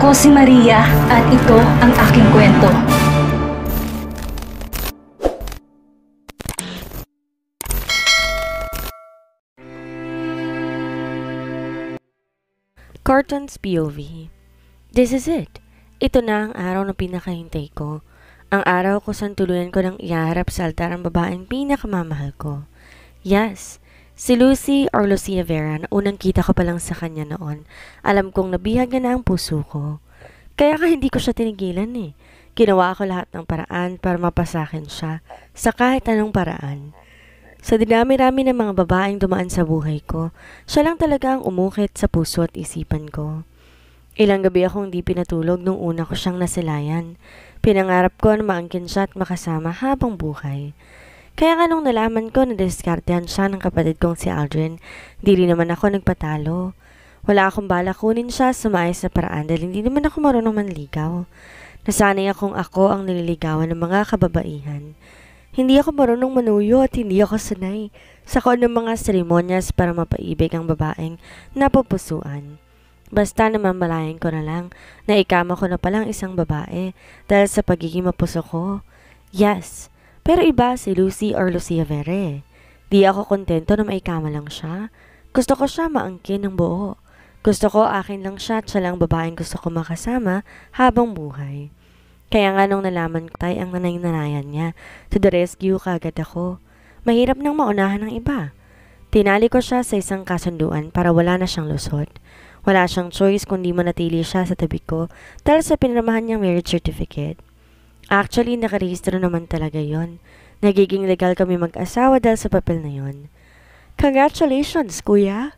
Ako si Maria at ito ang aking kwento. Cartoons POV. This is it. Ito na ang araw na pinakahintay ko. Ang araw ko saan tuluyan ko nang iharap sa altar ang babaeng pinakamamahal ko. Yes, si Lucy or Lucia Vera na unang kita ko pa lang sa kanya noon. Alam kong nabihag na ang puso ko. Kaya hindi ko siya tinigilan eh. Ginawa ko lahat ng paraan para mapasakin siya sa kahit anong paraan. Sa dinami-rami ng mga babaeng dumaan sa buhay ko, siya lang talaga ang umukit sa puso at isipan ko. Ilang gabi akong di pinatulog nung una ko siyang nasilayan. Pinangarap ko na maangkin siya at makasama habang buhay. Kaya nga nung nalaman ko na diskartehan siya ng kapatid kong si Aldrin, di rin naman ako nagpatalo. Wala akong balak kunin siya sa maayos na paraan dahil hindi naman ako marunong manligaw. Nasanay akong ako ang nililigawan ng mga kababaihan. Hindi ako marunong manuyo at hindi ako sanay sa kung ng mga seremonyas para mapaibig ang babaeng napupusuan. Basta namamalayan ko na lang na ikama ko na palang isang babae dahil sa pagiging mapuso ko. Yes, pero iba si Lucy or Lucia Vera. Di ako kontento na maikama lang siya. Gusto ko siya maangkin ng buo. Gusto ko akin lang siya at siya lang babaeng gusto ko makasama habang buhay. Kaya nga nung nalaman ko tay ang nanay-nanayan niya, to the rescue kagad ako. Mahirap nang maunahan ng iba. Tinali ko siya sa isang kasunduan para wala na siyang lusot. Wala siyang choice kundi manatili siya sa tabi ko dahil sa pinirmahan niyang marriage certificate. Actually, nakarehistro naman talaga yon. Nagiging legal kami mag-asawa dahil sa papel na yon. Congratulations, kuya!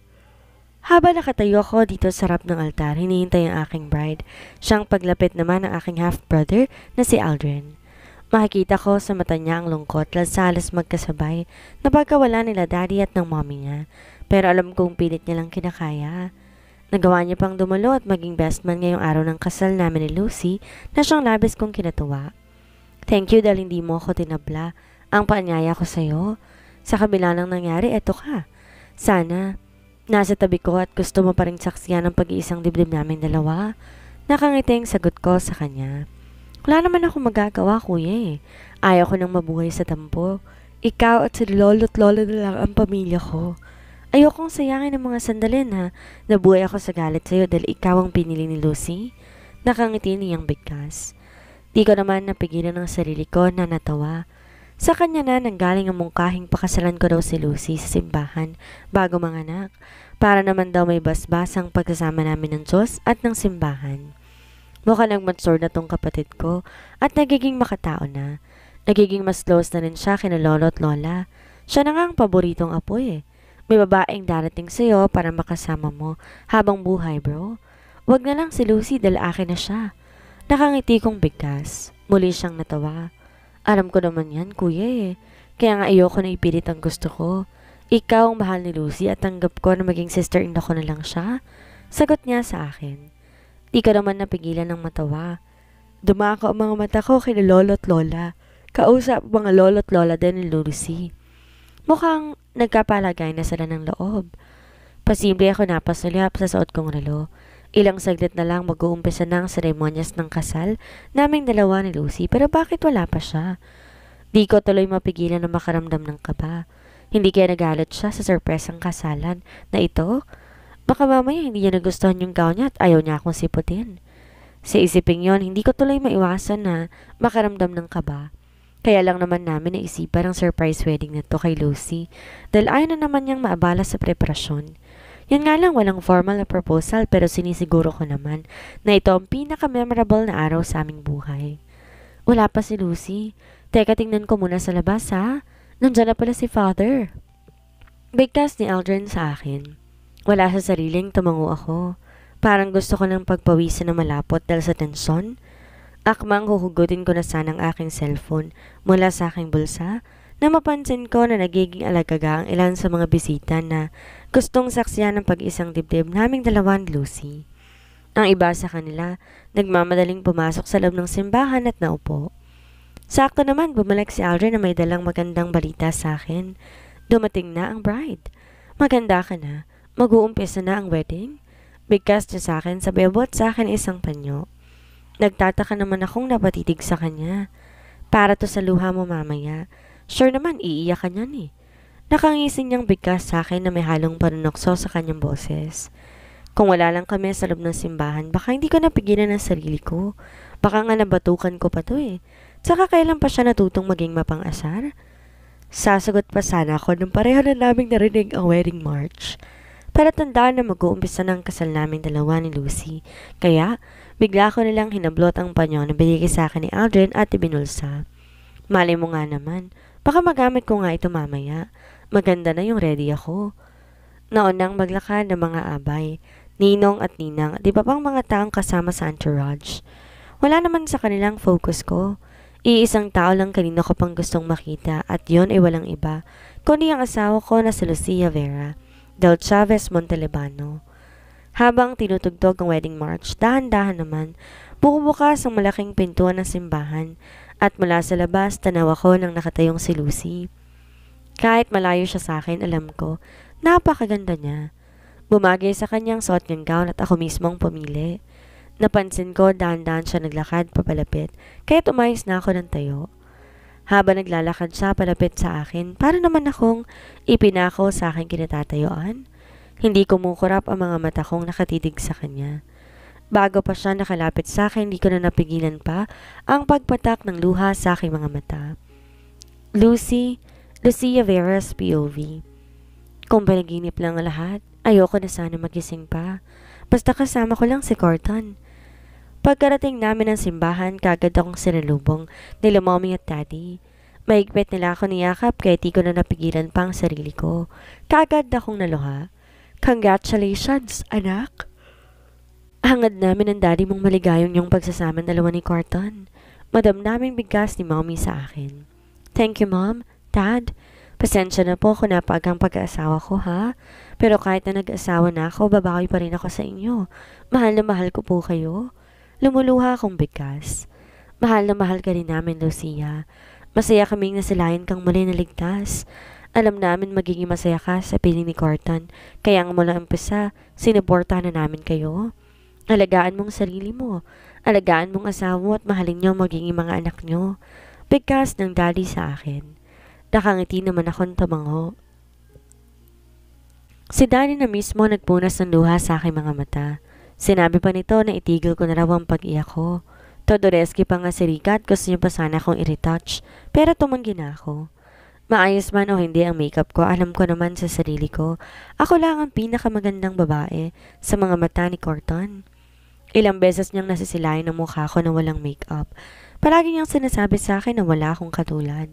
Habang nakatayo ako dito sa harap ng altar, hinihintay ang aking bride. Siyang paglapit naman ng aking half-brother na si Aldrin. Makikita ko sa mata niya ang lungkot dahil sa halos magkasabay na pagkawala nila daddy at ng mommy niya. Pero alam kong pilit niya lang kinakaya. Nagawa niya pang dumalo at maging best man ngayong araw ng kasal namin ni Lucy na siyang labis kong kinatuwa. Thank you dahil hindi mo ako tinabla. Ang paanyaya ko sa'yo. Sa kabila ng nangyari, eto ka. Sana nasa tabi ko at gusto mo pa rin saksiyan ang pag-iisang dibdib namin dalawa. Nakangiting sagot ko sa kanya. Wala naman ako magagawa, kuya eh. Ayaw ko nang mabuhay sa tampo. Ikaw at si lolo't lola na lang ang pamilya ko. Ayokong sayangin ang mga sandali na nabuhay ako sa galit sa'yo dahil ikaw ang pinili ni Lucy. Nakangiti niyang bigkas. Di ko naman napigilan ang sarili ko na natawa. Sa kanya na nanggaling ang mungkahing pakasalan ko daw si Lucy sa simbahan bago manganak. Para naman daw may basbasang pagsasama namin ng Diyos at ng simbahan. Mukhang nagmature na tong kapatid ko at nagiging makatao na. Nagiging mas close na rin siya kina lolo at lola. Siya na nga ang paboritong apo eh. May babaeng darating sa'yo para makasama mo habang buhay, bro. Wag na lang si Lucy dahil akin na siya. Nakangiti kong bigkas. Muli siyang natawa. Alam ko naman yan, kuya eh. Kaya nga ayoko na ipilit ang gusto ko. Ikaw ang mahal ni Lucy at tanggap ko na maging sister-in-law ko na lang siya. Sagot niya sa akin. Di ka naman napigilan ng matawa. Dumako ang mga mata ko kina lolo at lola. Kausap mga lolo at lola din ni Lucy. Mukhang nagkapalagay na sila ng loob. Pasimple ako napasulyap sa suot kong relo. Ilang saglit na lang mag-uumpisa na ang seremonyas ng kasal naming dalawa ni Lucy pero bakit wala pa siya? Di ko tuloy mapigilan na makaramdam ng kaba. Hindi kaya nagalit siya sa surpresang kasalan na ito? Baka mamaya hindi niya nagustuhan yung gown niya at ayaw niya akong siputin. Sa isiping yon, hindi ko tuloy maiwasan na makaramdam ng kaba. Kaya lang naman namin naisipan ang surprise wedding na to kay Lucy dahil ayaw na naman niyang maabala sa preparasyon. Yan nga lang walang formal na proposal pero sinisiguro ko naman na ito ang pinaka-memorable na araw sa aming buhay. Wala pa si Lucy. Teka, tingnan ko muna sa labas ha. Nandiyan na pala si Father. Bigkas ni Aldrin sa akin. Wala sa sariling tumango ako. Parang gusto ko ng pagpawisan na malapot dahil sa tensyon. Akmang huhugutin ko na sana ang aking cellphone mula sa aking bulsa na mapansin ko na nagiging alagaga ang ilan sa mga bisita na gustong saksiyan ng pag-isang dibdib naming dalawa ni Lucy. Ang iba sa kanila, nagmamadaling pumasok sa loob ng simbahan at naupo. Sakto naman bumalik si Aldrin na may dalang magandang balita sa akin. Dumating na ang bride. Maganda ka na. Mag-uumpisa na ang wedding. Bigkas niya sa akin, sabay abot sa akin isang panyo. Nagtataka naman akong napatitig sa kanya. Para to sa luha mo mamaya. Sure naman, iiyak ka niyan eh. Nakangisin niyang bigkas sa akin na may halong panunokso sa kanyang boses. Kung wala lang kami sa loob ng simbahan, baka hindi ko napigilan ang sarili ko. Baka nga nabatukan ko pa to eh. Tsaka kailan pa siya natutong maging mapang-asar? Sasagot pa sana ako nung pareho na naming narinig ang wedding march. Para tandaan na mag-uumpisa ng kasal namin dalawa ni Lucy. Kaya, bigla ko nilang hinablot ang panyo na binigay sa akin ni Aldrin at ibinulsa. Malay mo nga naman, baka magamit ko nga ito mamaya. Maganda na yung ready ako. Naunang maglakad ng mga abay, ninong at ninang at iba pang mga taong kasama sa entourage. Wala naman sa kanilang focus ko. Iisang tao lang kanina ko pang gustong makita at yun ay walang iba, kundi ang asawa ko na si Lucia Vera del Chavez Montalbano. Habang tinutugtog ang wedding march, dahan-dahan naman, bukas ang malaking pintuan ng simbahan at mula sa labas tanaw ako ng nakatayong si Lucy. Kahit malayo siya sa akin, alam ko, napakaganda niya. Bumagay sa kanyang suot niyang gown at ako mismong pumili. Napansin ko dahan-dahan siya naglakad papalapit, kaya umayos na ako ng tayo. Habang naglalakad siya palapit sa akin, para naman akong ipinako sa aking kinatatayuan. Hindi kumukurap ang mga mata kong nakatitig sa kanya. Bago pa siya nakalapit sa akin, hindi ko na napigilan pa ang pagpatak ng luha sa aking mga mata. Lucia Vera's POV. Kung panaginip lang ang lahat, ayoko na sana magising pa. Basta kasama ko lang si Corton. Pagkarating namin ng simbahan, kagad akong sinalubong nila mommy at daddy. Mahigpit nila ako niyakap kaya di ko na napigilan pa ang sarili ko. Kagad akong naluha. Congratulations, anak! Hangad namin ng daddy mong maligayong yung pagsasama ng dalawa ni Corton. Madam naming bigkas ni mommy sa akin. Thank you, mom, dad. Pasensya na po kung napagang pag-aasawa ko, ha? Pero kahit na nag-asawa na ako, babawi pa rin ako sa inyo. Mahal na mahal ko po kayo. Lumuluha akong bigkas. Mahal na mahal ka rin namin, Lucia. Masaya kaming nasilayan kang muli na ligtas. Alam namin magiging masaya ka sa piling ni Corton, kaya ang mula umpisa, sinuportahan na namin kayo. Alagaan mong sarili mo, alagaan mong asawa mo at mahalin niyo magiging mga anak niyo. Bigkas ng daddy sa akin. Nakangiti naman akong tamango. Si daddy na mismo nagpunas ng luha sa aking mga mata. Sinabi pa nito na itigil ko na raw ang pag-iyak ko. Todoreski pa nga si Rika at gusto niya pa sana akong i-retouch, pero tumanggi na ako. Maayos man o hindi ang makeup ko, alam ko naman sa sarili ko, ako lang ang pinakamagandang babae sa mga mata ni Corton. Ilang beses niyang nasisilayan ang mukha ko na walang makeup. Palagi niyang sinasabi sa akin na wala akong katulad.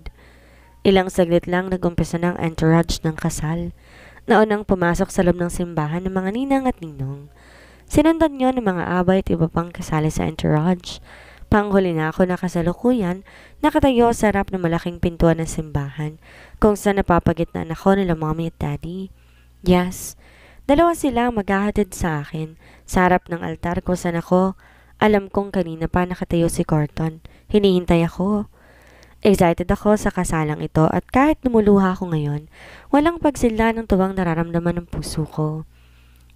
Ilang saglit lang nag-umpisa ng entourage ng kasal. Naunang pumasok sa loob ng simbahan ng mga ninang at ninong. Sinundan niyo ng mga abay at iba pang kasali sa entourage. Panghuli na ako na kasalukuyan, nakatayo sa harap ng malaking pintuan ng simbahan, kung saan napapagitnaan ako nila mommy at daddy. Yes, dalawa sila ang maghahatid sa akin, sa harap ng altar kung saan ako. Alam kong kanina pa nakatayo si Corton. Hinihintay ako. Excited ako sa kasalang ito at kahit lumuluha ako ngayon, walang pagsinla ng tuwang nararamdaman ng puso ko.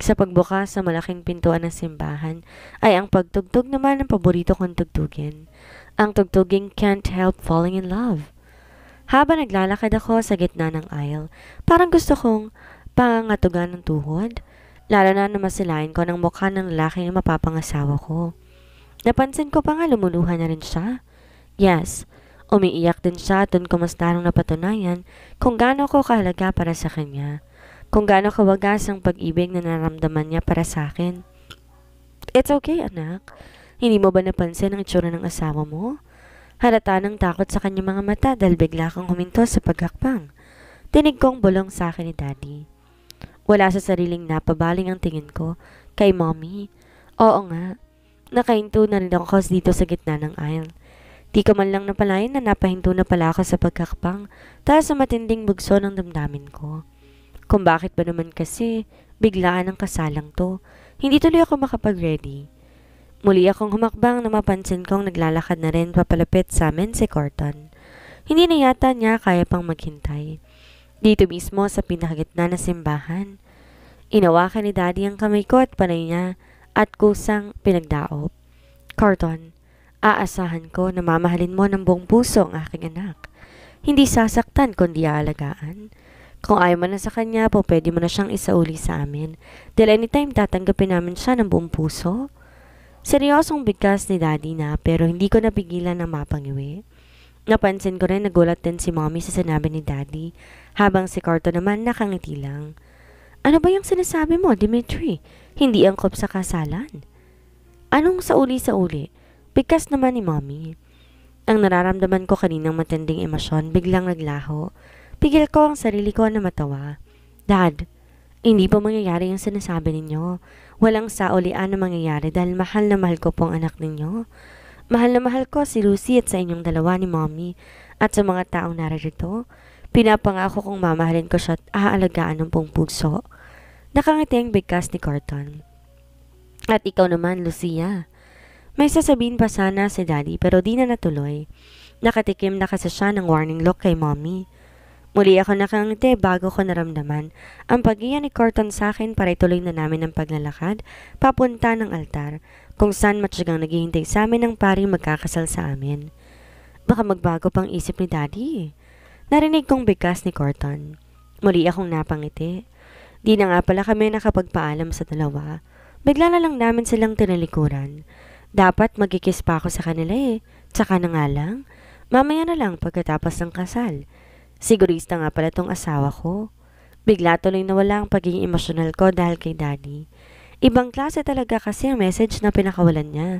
Sa pagbukas sa malaking pintuan ng simbahan ay ang pagtugtog naman ng paborito kong tugtugin. Ang tugtuging Can't Help Falling in Love. Habang naglalakad ako sa gitna ng aisle, parang gusto kong pangatugan ng tuhod, lalo na masilayan ko ng mukha ng lalaki na mapapangasawa ko. Napansin ko pa nga lumuluha na rin siya. Yes, umiiyak din siya at doon ko mas larong napatunayan kung gaano ko kahalaga para sa kanya. Kung gaano kawagas ang pag-ibig na naramdaman niya para sa akin. It's okay, anak. Hindi mo ba napansin ang itsura ng asawa mo? Halata ng takot sa kanyang mga mata dahil bigla kang huminto sa paghakbang. Tinig kong bulong sa akin ni daddy. Wala sa sariling napabaling ang tingin ko kay mommy. Oo nga. Nakahinto na rin ako dito sa gitna ng aisle. Di ko man lang napalayan na napahinto na pala ako sa pagkakpang dahil sa matinding bugso ng damdamin ko. Kung bakit ba naman kasi biglaan ang kasalang to, hindi tuloy ako makapag-ready. Muli akong humakbang na mapansin kong naglalakad na rin papalapit sa amin si Corton. Hindi na yata niya kaya pang maghintay. Dito mismo sa pinakagitna na simbahan. Inawakan ni Daddy ang kamay ko at panay niya at kusang pinagdaop. Carton, aasahan ko na mamahalin mo ng buong puso ang aking anak. Hindi sasaktan kundi aalagaan. Kung ayaw mo na sa kanya po, pwede mo na siyang isauli sa amin. Dahil anytime tatanggapin namin siya ng buong puso. Seryosong bigkas ni Daddy na pero hindi ko napigilan ng mapangiwi. Napansin ko rin nagulat din si Mommy sa sinabi ni Daddy habang si Carton naman nakangiti lang. Ano ba yung sinasabi mo, Dimitri? Hindi angkop sa kasalan? Anong sauli-sauli? Bigkas naman ni Mommy. Ang nararamdaman ko kaninang matinding emosyon biglang naglaho. Pigil ko ang sarili ko na matawa. Dad, hindi po mangyayari yung sinasabi ninyo. Walang saulian na mangyayari dahil mahal na mahal ko pong anak ninyo. Mahal na mahal ko si Lucy at sa inyong dalawa ni Mommy at sa mga taong naririto. Pinapangako kong mamahalin ko siya at aalagaan ng buong puso. Nakangiti ang bigkas ni Carton. At ikaw naman, Lucia. May sasabihin pa sana si Daddy pero di na natuloy. Nakatikim na kasi siya ng warning look kay Mommy. Muli ako nakangiti bago ko naramdaman ang pag-iya ni Carton sa akin para ituloy na namin ang paglalakad papunta ng altar kung saan matyagang naghihintay sa amin ang paring magkakasal sa amin. Baka magbago pang isip ni Daddy. Narinig kong bigkas ni Carton. Muli akong napangiti. Di na nga pala kami nakapagpaalam sa dalawa. Bigla na lang namin silang tinalikuran. Dapat magkikis pa ako sa kanila Tsaka na nga lang. Mamaya na lang pagkatapos ng kasal. Sigurista nga pala tong asawa ko. Bigla tuloy nawala ang pagiging emosyonal ko dahil kay Daddy. Ibang klase talaga kasi ang message na pinakawalan niya.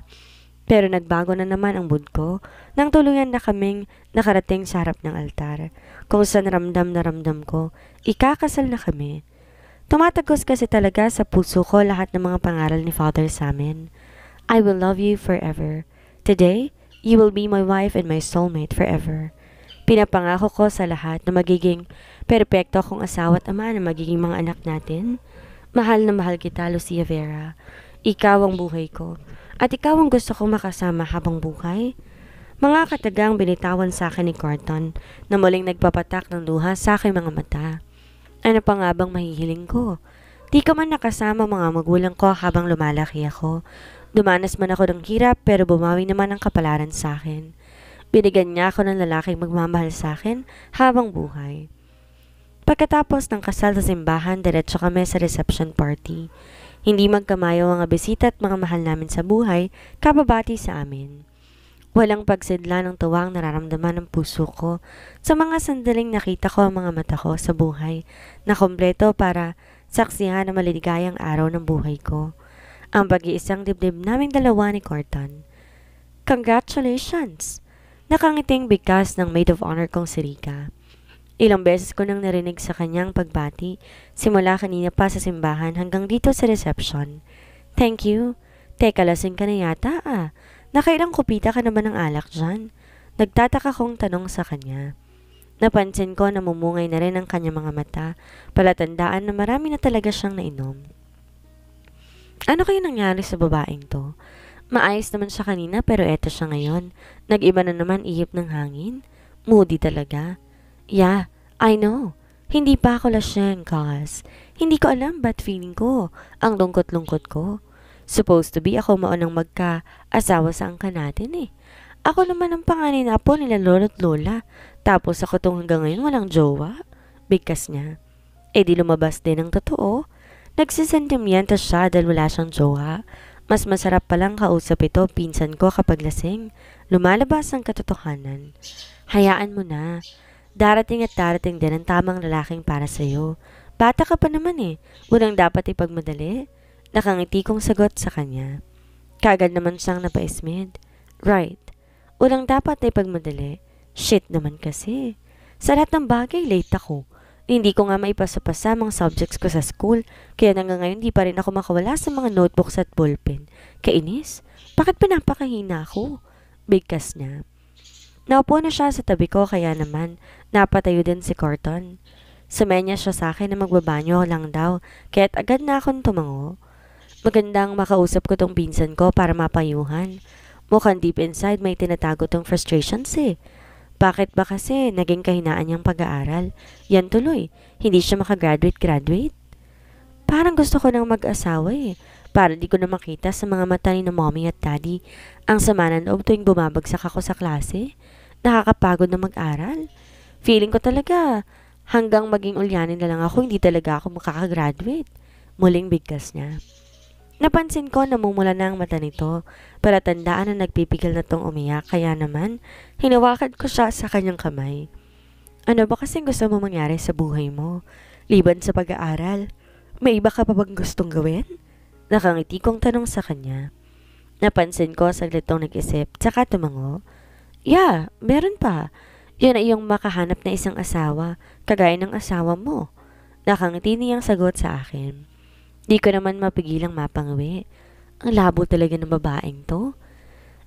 Pero nagbago na naman ang mood ko nang tuluyan na kaming nakarating sa harap ng altar. Kung saan ramdam na ramdam ko, ikakasal na kami. Tumatagos kasi talaga sa puso ko lahat ng mga pangaral ni Father sa amin. I will love you forever. Today, you will be my wife and my soulmate forever. Pinapangako ko sa lahat na magiging perpekto akong asawa at ama na magiging mga anak natin. Mahal na mahal kita, Lucia Vera. Ikaw ang buhay ko. At ikaw ang gusto kong makasama habang buhay. Mga katagang binitawan sa akin ni Carton na muling nagpapatak ng luha sa aking mga mata. Ano pa nga bang mahihiling ko? Di ka man nakasama mga magulang ko habang lumalaki ako. Dumanas man ako ng hirap pero bumawi naman ang kapalaran sa akin. Binigyan niya ako ng lalaking magmamahal sa akin habang buhay. Pagkatapos ng kasal sa simbahan, diretso kami sa reception party. Hindi magkamayaw ang mga bisita at mga mahal namin sa buhay, kababati sa amin. Walang pagsidla ng tuwang nararamdaman ng puso ko sa mga sandaling nakita ko ang mga mata ko sa buhay na kompleto para saksihan ang maliligayang araw ng buhay ko. Ang pag-iisang dibdib naming dalawa ni Carton. Congratulations! Nakangiting bigkas ng maid of honor kong si Rika. Ilang beses ko nang narinig sa kanyang pagbati simula kanina pa sa simbahan hanggang dito sa reception. Thank you. Teka, lasing ka na yata Nakailang kupita ka naman ng alak dyan. Nagtataka kong tanong sa kanya. Napansin ko na mumungay na rin ang kanyang mga mata, palatandaan na marami na talaga siyang nainom. Ano kaya nangyari sa babaeng to? Maayos naman siya kanina pero eto siya ngayon. Nag-iba na naman ihip ng hangin. Moody talaga. Yeah, I know. Hindi pa ako lasing, cause hindi ko alam ba't feeling ko. Ang lungkot-lungkot ko. Supposed to be ako maunang magka-asawa sa angka natin Ako naman ang panganay na apo nila lolo't lola. Tapos ako tong hanggang ngayon walang jowa. Bigkas niya. Di lumabas din ang totoo. Nagsisentimyenta siya dahil wala siyang jowa. Mas masarap palang kausap ito pinsan ko kapag lasing. Lumalabas ang katotohanan. Hayaan mo na. Darating at darating din ang tamang lalaking para sa'yo. Bata ka pa naman Walang dapat ipagmadali. Nakangiti kong sagot sa kanya. Kagad naman siyang napaismid. Right. Walang dapat na ipagmadali. Shit naman kasi. Sa lahat ng bagay, late ako. Hindi ko nga maipasa-pasa mga subjects ko sa school, kaya hanggang ngayon di pa rin ako makawala sa mga notebooks at ballpen. Kainis? Bakit pinapakahina ako? Bigkas niya. Naupo na siya sa tabi ko kaya naman napatayo din si Carton. Sumenya siya sa akin na magbabanyo lang daw, kaya't agad na akong tumango. Magandang makausap ko tong pinsan ko para mapayuhan. Mukhang deep inside may tinatago tong frustrations Bakit ba kasi naging kahinaan niyang pag-aaral? Yan tuloy, hindi siya makagraduate-graduate. Parang gusto ko nang mag-asawa eh. Para di ko na makita sa mga mata ni na mommy at daddy ang sama ng loob tuwing bumabagsak ako sa klase. Nakakapagod na mag-aral. Feeling ko talaga hanggang maging ulyanin na lang ako, hindi talaga ako makakagraduate. Muling bigkas niya. Napansin ko namumula na ang mata nito, para tandaan na nagpipigil na tong umiyak, kaya naman hinawakan ko siya sa kanyang kamay. Ano ba kasing gusto mo mangyari sa buhay mo? Liban sa pag-aaral, may iba ka pa bang gustong gawin? Nakangiti kong tanong sa kanya. Napansin ko saglit tong nag-isip, tsaka tumango. Yeah, meron pa. Yun ay yung makahanap na isang asawa, kagaya ng asawa mo. Nakangiti niyang sagot sa akin. Di ko naman mapigilang mapangawi. Ang labo talaga ng babaeng to.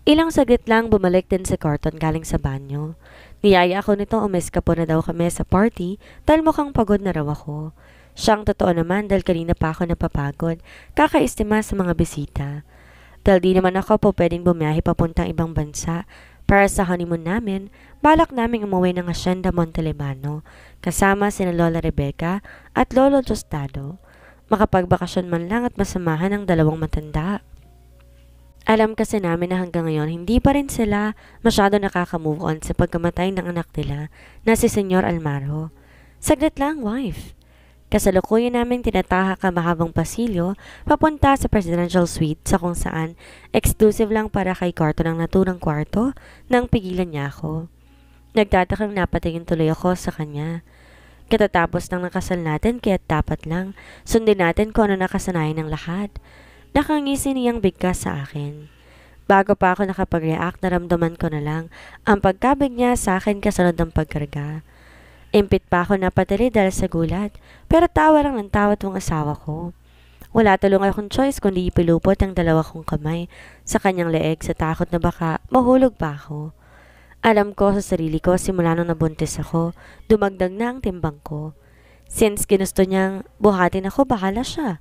Ilang saglit lang bumalik din sa karton galing sa banyo. Niyaya ako nito umeskapo na daw kami sa party dahil mukhang pagod na raw ako. Siyang totoo naman dahil kanina pa ako napapagod, kakaistima sa mga bisita. Dahil di naman ako po pwedeng bumiyahe papuntang ibang bansa para sa honeymoon namin, balak naming umuwi ng Hacienda Montalbano kasama sina Lola Rebecca at Lolo Tostado. Makapagbakasyon man lang at masamahan ang dalawang matanda. Alam kasi namin na hanggang ngayon hindi pa rin sila masyado nakaka-move on sa pagkamatay ng anak nila na si Senyor Almaro. Saglit lang, wife. Kasalukuyan naming tinatahak ang mahabang pasilyo papunta sa presidential suite sa kung saan exclusive lang para kay Carton ang naturang kwarto nang pigilan niya ako. Nagtatakang napatingin tuloy ako sa kanya. Katatapos ng nakasal natin kaya dapat lang sundin natin kung ano nakasanayan ng lahat. Nakangisi niyang bigkas sa akin. Bago pa ako nakapag-react, naramdaman ko na lang ang pagkabig niya sa akin kasunod ng pagkarga. Impit pa ako napatili dahil sa gulat, pero tawa lang ng tawa tong asawa ko. Wala tulong akong choice kundi ipilupot ang dalawa kong kamay sa kanyang leeg sa takot na baka mahulog pa ako. Alam ko sa sarili ko simula nung nabuntis ako, dumagdag na ang timbang ko. Since ginusto niyang buhatin ako, bahala siya.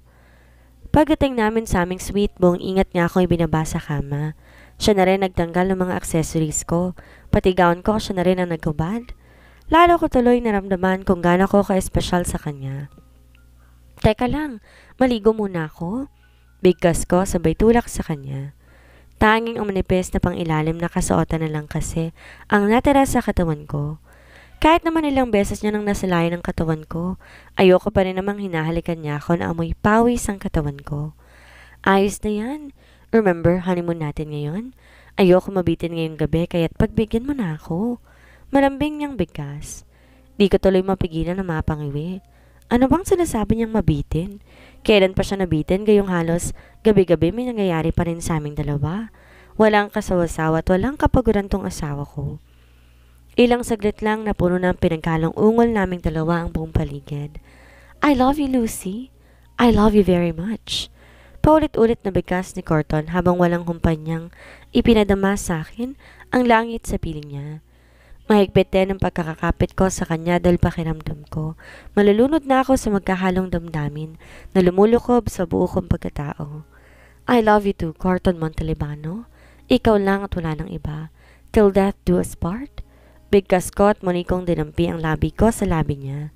Pagdating namin sa aming suite, buong ingat niya akong ibinaba sa kama. Siya na rin nagtanggal ng mga accessories ko, pati gown ko siya na rin ang nagubad. Lalo ko tuloy naramdaman kung gaano ko ka-espesyal sa kanya. Teka lang, maligo muna ako. Bigkas ko sabay tulak sa kanya. Tanging ang manipis na pangilalim na kasuotan na lang kasi ang natira sa katawan ko. Kahit naman ilang beses niya nang nasalayan ang katawan ko, ayoko pa rin namang hinahalikan niya ako na amoy pawis ang katawan ko. Ayos na yan. Remember, honeymoon natin ngayon? Ayoko mabitin ngayong gabi kaya't pagbigyan mo na ako. Malambing niyang bigkas. Di ko tuloy mapigilan na mapangiwi. Ano bang sinasabi niyang mabitin? Kailan pa siya nabitin gayong halos gabi-gabi may nangyayari pa rin sa aming dalawa. Walang kasawa-sawa at walang kapaguran tong asawa ko. Ilang saglit lang na puno ng pinagkalong ungol naming dalawa ang buong paligid. I love you, Lucy. I love you very much. Paulit-ulit na bigkas ni Corton habang walang kumpanyang ipinadama sa akin ang langit sa piling niya. Mahigpit din ang pagkakakapit ko sa kanya dahil pakiramdam ko. Malulunod na ako sa magkahalong damdamin na lumulukob sa buo kong pagkatao. I love you too, Corton Montalbano. Ikaw lang at wala ng iba. Till death do us part. Bigkas ko at muli kong dinampi ang labi ko sa labi niya.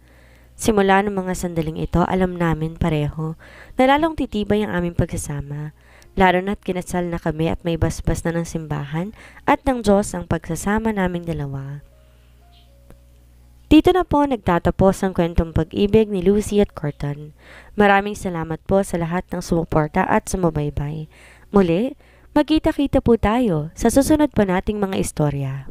Simula ng mga sandaling ito, alam namin pareho na lalong titibay ang aming pagsasama. Lalo na't kinasal na kami at may basbas na ng simbahan at ng Diyos ang pagsasama naming dalawa. Dito na po nagtatapos ang kwentong pag-ibig ni Lucy at Corton. Maraming salamat po sa lahat ng sumuporta at sumubaybay. Muli, magkita-kita po tayo sa susunod pa nating mga istorya.